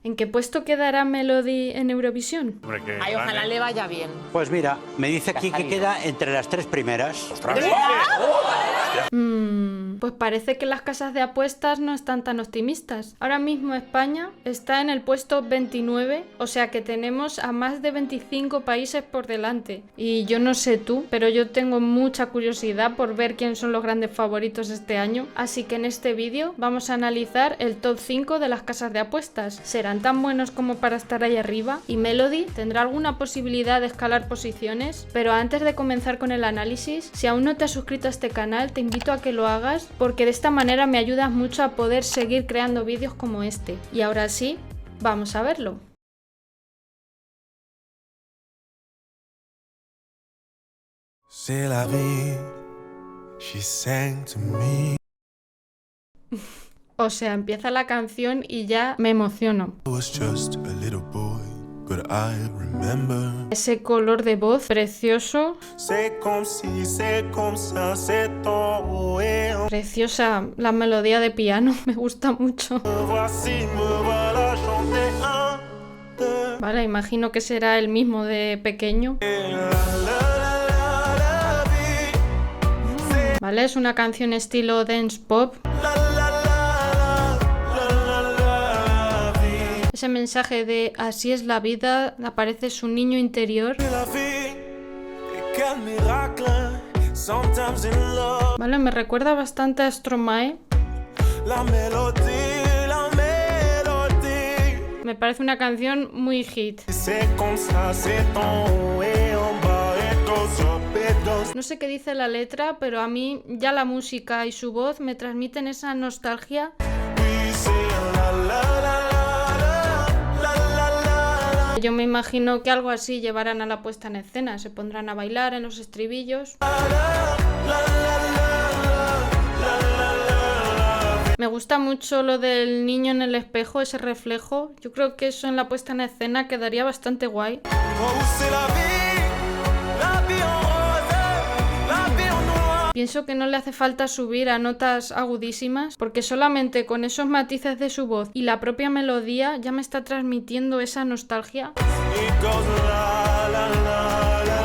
¿En qué puesto quedará Melody en Eurovisión? Ay, ojalá le vaya bien. Pues mira, me dice aquí que queda entre las 3 primeras. Pues parece que las casas de apuestas no están tan optimistas. Ahora mismo España está en el puesto 29, o sea que tenemos a más de 25 países por delante. Y yo no sé tú, pero yo tengo mucha curiosidad por ver quién son los grandes favoritos este año. Así que en este vídeo vamos a analizar el top 5 de las casas de apuestas. ¿Serán tan buenos como para estar ahí arriba? ¿Y Melody tendrá alguna posibilidad de escalar posiciones? Pero antes de comenzar con el análisis, si aún no te has suscrito a este canal, te invito a que lo hagas, porque de esta manera me ayudas mucho a poder seguir creando vídeos como este. Y ahora sí, vamos a verlo. C'est la vie, she sang to me. O sea, empieza la canción y ya me emociono. I was just a little boy, but I remember. Ese color de voz precioso. C'est comme si, c'est comme ça, c'est ton et Preciosa la melodía de piano, me gusta mucho. voici, me voilà chanter un, deux. Vale, imagino que será el mismo de pequeño. La vie, Vale, es una canción estilo dance pop. la vie, Ese mensaje de así es la vida, aparece su niño interior. la vie. Et quel miracle, sometimes in love. Vale, me recuerda bastante a Stromae. La mélodie, la mélodie. Me parece una canción muy hit. C'est comme ça, c'est ton et en bas et dos up et dos. No sé qué dice la letra, pero a mí ya la música y su voz me transmiten esa nostalgia. Oui, c'est la la la la la. Yo me imagino que algo así llevarán a la puesta en escena. Se pondrán a bailar en los estribillos. Me gusta mucho lo del niño en el espejo, ese reflejo. Yo creo que eso en la puesta en escena quedaría bastante guay. Oh, c'est la vie, la vie en rose, la vie en noir. Pienso que no le hace falta subir a notas agudísimas, porque solamente con esos matices de su voz y la propia melodía ya me está transmitiendo esa nostalgia. It goes la la la la la.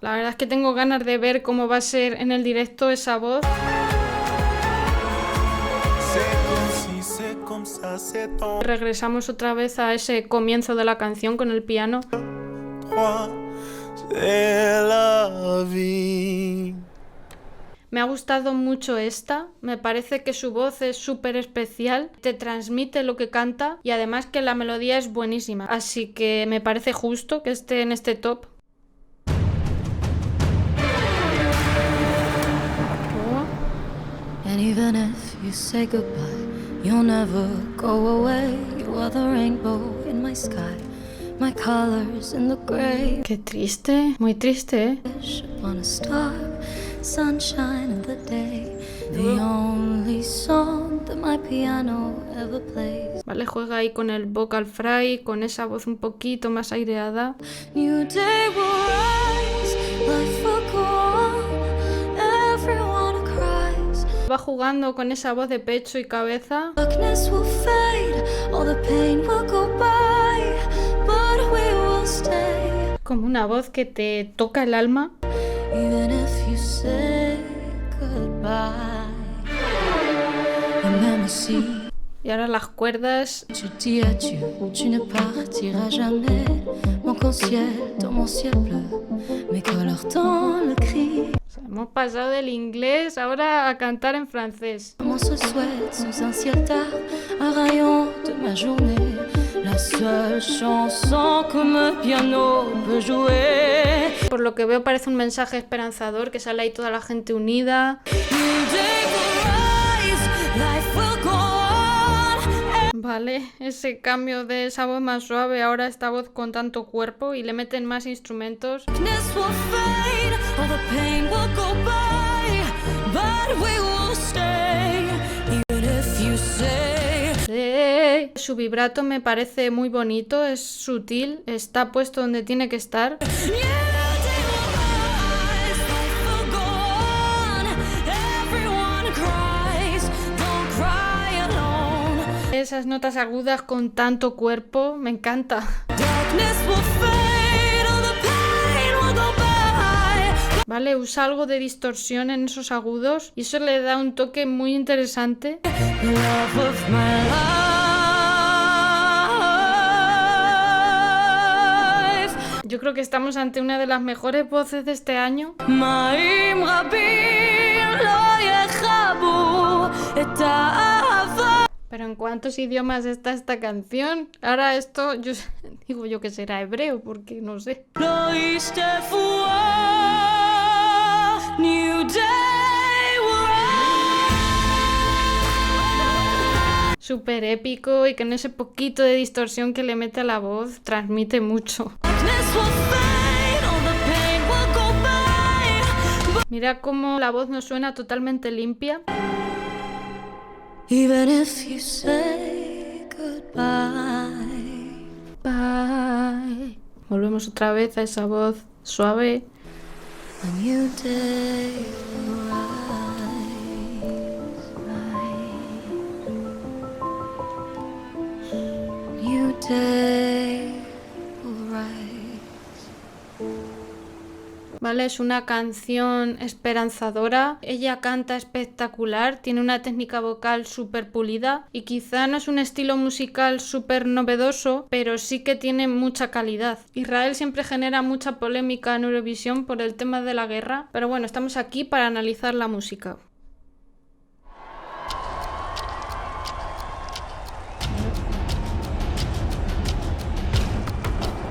La verdad es que tengo ganas de ver cómo va a ser en el directo esa voz. C'est comme si, c'est comme ça, c'est ton Regresamos otra vez a ese comienzo de la canción con el piano. trois. C'est la vie. Me ha gustado mucho esta, me parece que su voz es súper especial, te transmite lo que canta y además que la melodía es buenísima, así que me parece justo que esté en este top. Oh, And even if you say goodbye, you'll never go away. You are the rainbow in my sky, my colors in the gray. qué triste, muy triste, ¿eh? Wish upon a star, sunshine in the day. The only song that my piano ever plays. Vale, juega ahí con el vocal fry, con esa voz un poquito más aireada. New day will rise, life will go on, everyone cries. Va jugando con esa voz de pecho y cabeza. Darkness will fade, all the pain will go by, but we will stay. Como una voz que te toca el alma. Even if you say goodbye. Et même si Y ahora las cuerdas. tu dis adieu, tu ne partiras jamais. Mon ciel dans mon ciel bleu, mes couleurs dans le cri. Hemos pasado del inglés ahora a cantar en francés. Comment se souhaite sous un ciel tard, un rayon de ma journée. La seule chanson que mon piano peut jouer. Por lo que veo parece un mensaje esperanzador, que sale ahí toda la gente unida. New day will rise, life will go on. Vale, ese cambio de esa voz más suave, ahora esta voz con tanto cuerpo y le meten más instrumentos. Darkness will fade, all the pain will go by, but we will stay, even if you say. Su vibrato me parece muy bonito, es sutil, está puesto donde tiene que estar. New day will rise, life will go on, everyone cries, don't cry alone. ¿vale? Esas notas agudas con tanto cuerpo, me encanta. Vale, usa algo de distorsión en esos agudos y eso le da un toque muy interesante. Yo creo que estamos ante una de las mejores voces de este año. Pero ¿en cuántos idiomas está esta canción? Ahora esto, yo digo yo que será hebreo, porque no sé. Súper épico y con ese poquito de distorsión que le mete a la voz, transmite mucho. Mira cómo la voz no suena totalmente limpia. Even if you say goodbye. Bye. Volvemos otra vez a esa voz suave. A new day will rise. New day will rise. Vale, es una canción esperanzadora. Ella canta espectacular, tiene una técnica vocal súper pulida y quizá no es un estilo musical súper novedoso, pero sí que tiene mucha calidad. Israel siempre genera mucha polémica en Eurovisión por el tema de la guerra, pero bueno, estamos aquí para analizar la música.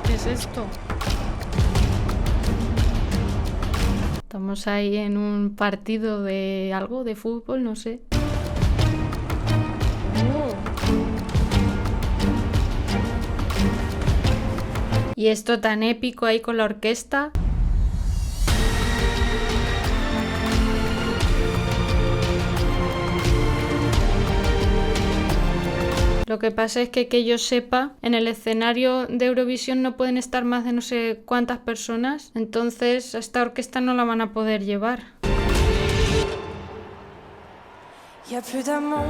¿Qué es esto? Estamos ahí en un partido de algo, de fútbol, no sé. Y esto tan épico ahí con la orquesta. Lo que pasa es que yo sepa, en el escenario de Eurovisión no pueden estar más de no sé cuántas personas, entonces a esta orquesta no la van a poder llevar. Y a plus d'amour,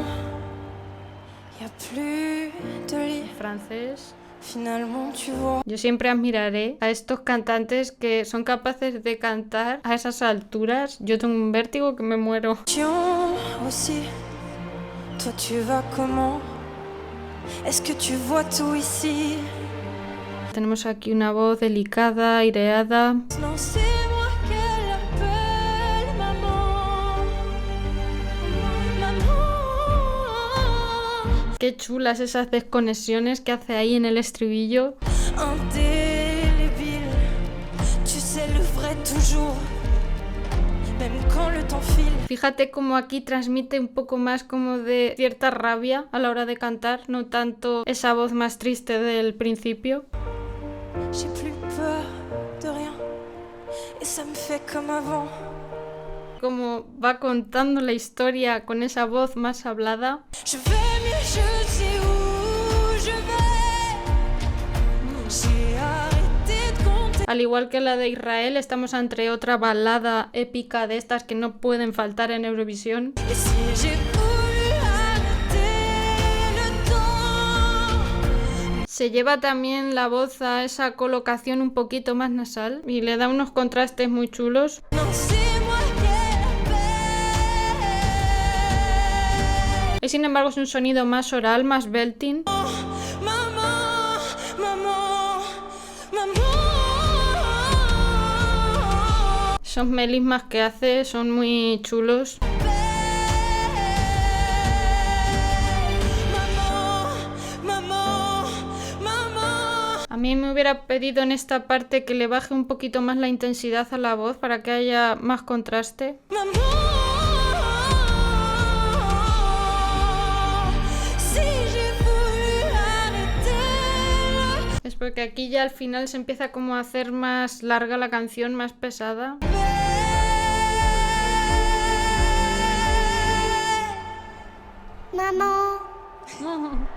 y a plus de lit. Francés. Finalement tu vois. Yo siempre admiraré a estos cantantes que son capaces de cantar a esas alturas. Yo tengo un vértigo que me muero. Aussi, toi tu vas comment? Est-ce que tu vois tout ici? Tenemos aquí una voz delicada, aireada. Non, c'est moi qu'elle appelle maman. Maman. Qué chulas esas desconexiones que hace ahí en el estribillo. Indélébile, tu sais le vrai toujours. Même quand le temps file. Fíjate cómo aquí transmite un poco más como de cierta rabia a la hora de cantar, no tanto esa voz más triste del principio. J'ai plus peur de rien et ça me fait comme avant. Como va contando la historia con esa voz más hablada. Je vais mieux, je sais où je vais. J'ai arrêté de compter. Al igual que la de Israel, estamos ante otra balada épica de estas que no pueden faltar en Eurovisión. Et si j'ai voulu arrêter le temps. Se lleva también la voz a esa colocación un poquito más nasal y le da unos contrastes muy chulos. Non, c'est moi qu'elle appelle. Y sin embargo es un sonido más oral, más belting. Maman, maman, maman. Esos melismas que hace son muy chulos. A mí me hubiera pedido en esta parte que le baje un poquito más la intensidad a la voz para que haya más contraste. Es porque aquí ya al final se empieza como a hacer más larga la canción, más pesada. Maman.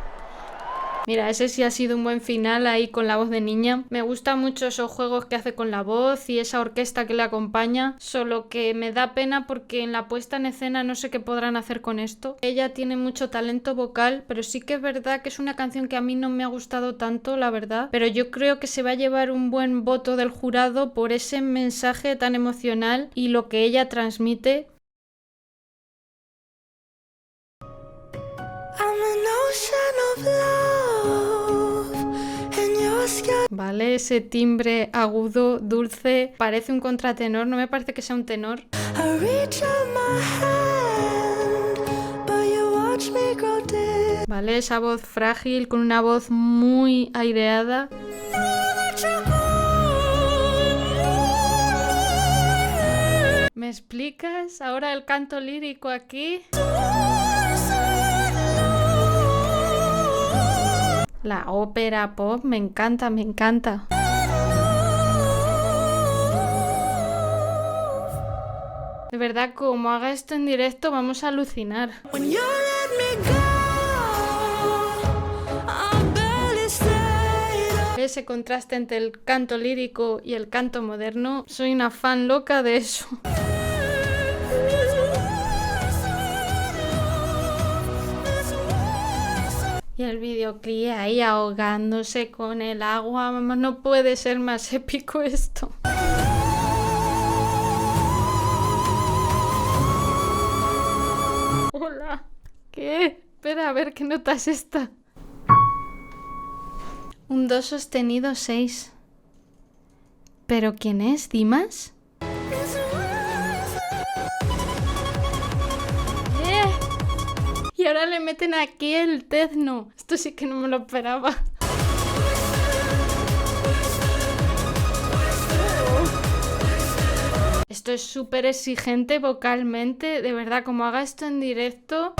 Mira, ese sí ha sido un buen final ahí con la voz de niña. Me gustan mucho esos juegos que hace con la voz y esa orquesta que le acompaña, solo que me da pena porque en la puesta en escena no sé qué podrán hacer con esto. Ella tiene mucho talento vocal, pero sí que es verdad que es una canción que a mí no me ha gustado tanto, la verdad. Pero yo creo que se va a llevar un buen voto del jurado por ese mensaje tan emocional y lo que ella transmite. Vale, ese timbre agudo, dulce, parece un contratenor, no me parece que sea un tenor. Vale, esa voz frágil con una voz muy aireada. ¿Me explicas ahora el canto lírico aquí? La ópera pop, me encanta, me encanta. De verdad, como haga esto en directo, vamos a alucinar. Ese contraste entre el canto lírico y el canto moderno, soy una fan loca de eso. Y el videoclip ahí ahogándose con el agua, mamá, no puede ser más épico esto. Hola, ¿qué? Espera, a ver qué nota es esta. Un do sostenido 6. ¿Pero quién es? ¿Dimas? Y ahora le meten aquí el techno. Esto sí que no me lo esperaba. Esto es súper exigente vocalmente. De verdad, como haga esto en directo...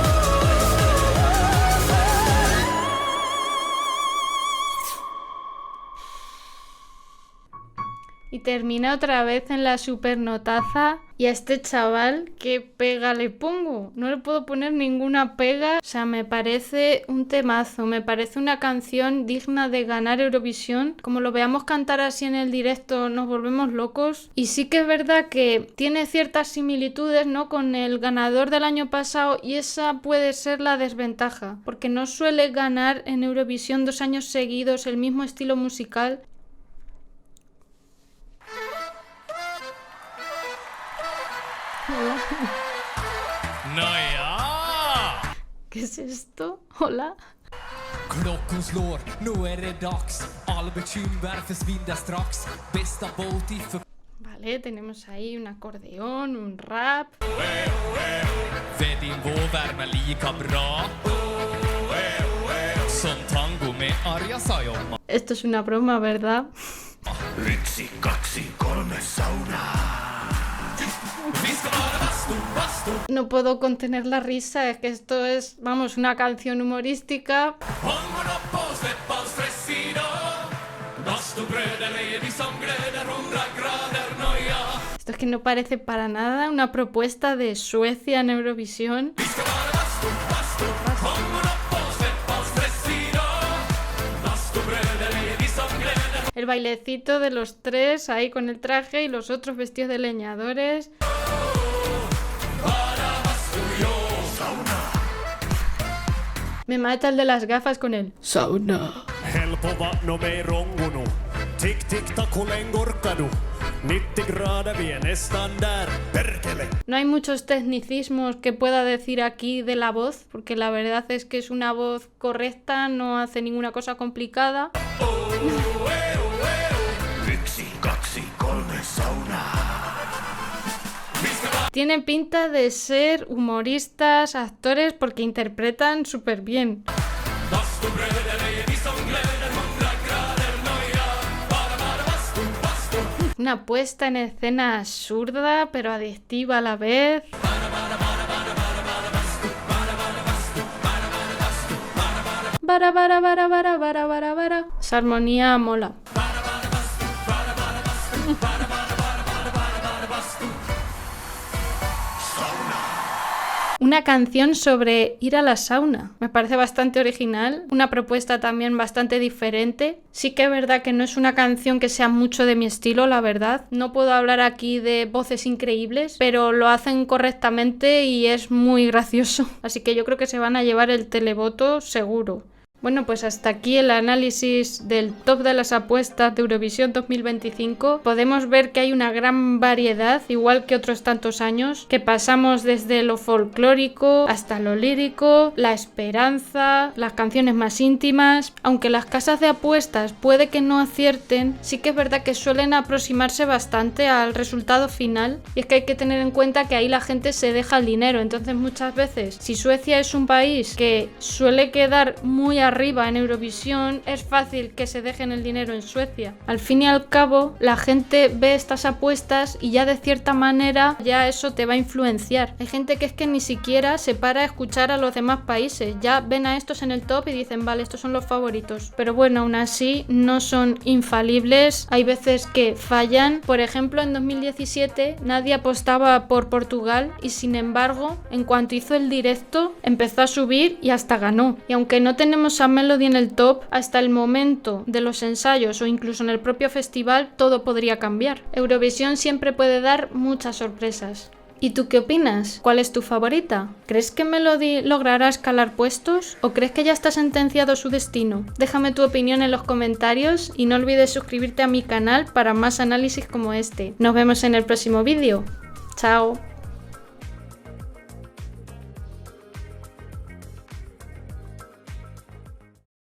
Y termina otra vez en la supernotaza. Y a este chaval, ¿qué pega le pongo? No le puedo poner ninguna pega. O sea, me parece un temazo. Me parece una canción digna de ganar Eurovisión. Como lo veamos cantar así en el directo, nos volvemos locos. Y sí que es verdad que tiene ciertas similitudes, ¿no?, con el ganador del año pasado. Y esa puede ser la desventaja. Porque no suele ganar en Eurovisión 2 años seguidos el mismo estilo musical. Nåja! ¿Qué es esto? Hola. Klockan slår, nu är det dags. All bekymmer försvinner strax. Bästa båt i för... Vale, tenemos ahí un acordeón, un rap. För din vårvärme lika bra. Som tango med Arja Saijonmaa. Esto es una broma, ¿verdad? 1, 2, 3 sauna. No puedo contener la risa, es que esto es, vamos, una canción humorística. Esto es que no parece para nada una propuesta de Suecia en Eurovisión. El bailecito de los tres ahí con el traje y los otros vestidos de leñadores. Me mata el de las gafas con el sauna. Helpova no me rongono. Tick tick tack hur länge orkar du? 90 grader vi är nästan där. Perkele. No hay muchos tecnicismos que pueda decir aquí de la voz, porque la verdad es que es una voz correcta, no hace ninguna cosa complicada. 1, 2, 3 sauna. Tienen pinta de ser humoristas, actores, porque interpretan súper bien. Una puesta en escena absurda, pero adictiva a la vez. Esa armonía mola. una canción sobre ir a la sauna. Me parece bastante original, una propuesta también bastante diferente. Sí que es verdad que no es una canción que sea mucho de mi estilo, la verdad. No puedo hablar aquí de voces increíbles, pero lo hacen correctamente y es muy gracioso. Así que yo creo que se van a llevar el televoto seguro. Bueno, pues hasta aquí el análisis del top de las apuestas de Eurovisión 2025. Podemos ver que hay una gran variedad, igual que otros tantos años, que pasamos desde lo folclórico hasta lo lírico, la esperanza, las canciones más íntimas. Aunque las casas de apuestas puede que no acierten, sí que es verdad que suelen aproximarse bastante al resultado final. Y es que hay que tener en cuenta que ahí la gente se deja el dinero. Entonces muchas veces, si Suecia es un país que suele quedar muy arriba en Eurovisión, es fácil que se dejen el dinero en Suecia. Al fin y al cabo, la gente ve estas apuestas y ya de cierta manera ya eso te va a influenciar. Hay gente que es que ni siquiera se para a escuchar a los demás países, ya ven a estos en el top y dicen, vale, estos son los favoritos. Pero bueno, aún así no son infalibles, hay veces que fallan. Por ejemplo, en 2017 nadie apostaba por Portugal y sin embargo, en cuanto hizo el directo, empezó a subir y hasta ganó. Y aunque no tenemos a Melody en el top, hasta el momento de los ensayos o incluso en el propio festival todo podría cambiar. Eurovisión siempre puede dar muchas sorpresas. ¿Y tú qué opinas? ¿Cuál es tu favorita? ¿Crees que Melody logrará escalar puestos? ¿O crees que ya está sentenciado su destino? Déjame tu opinión en los comentarios y no olvides suscribirte a mi canal para más análisis como este. Nos vemos en el próximo vídeo. ¡Chao!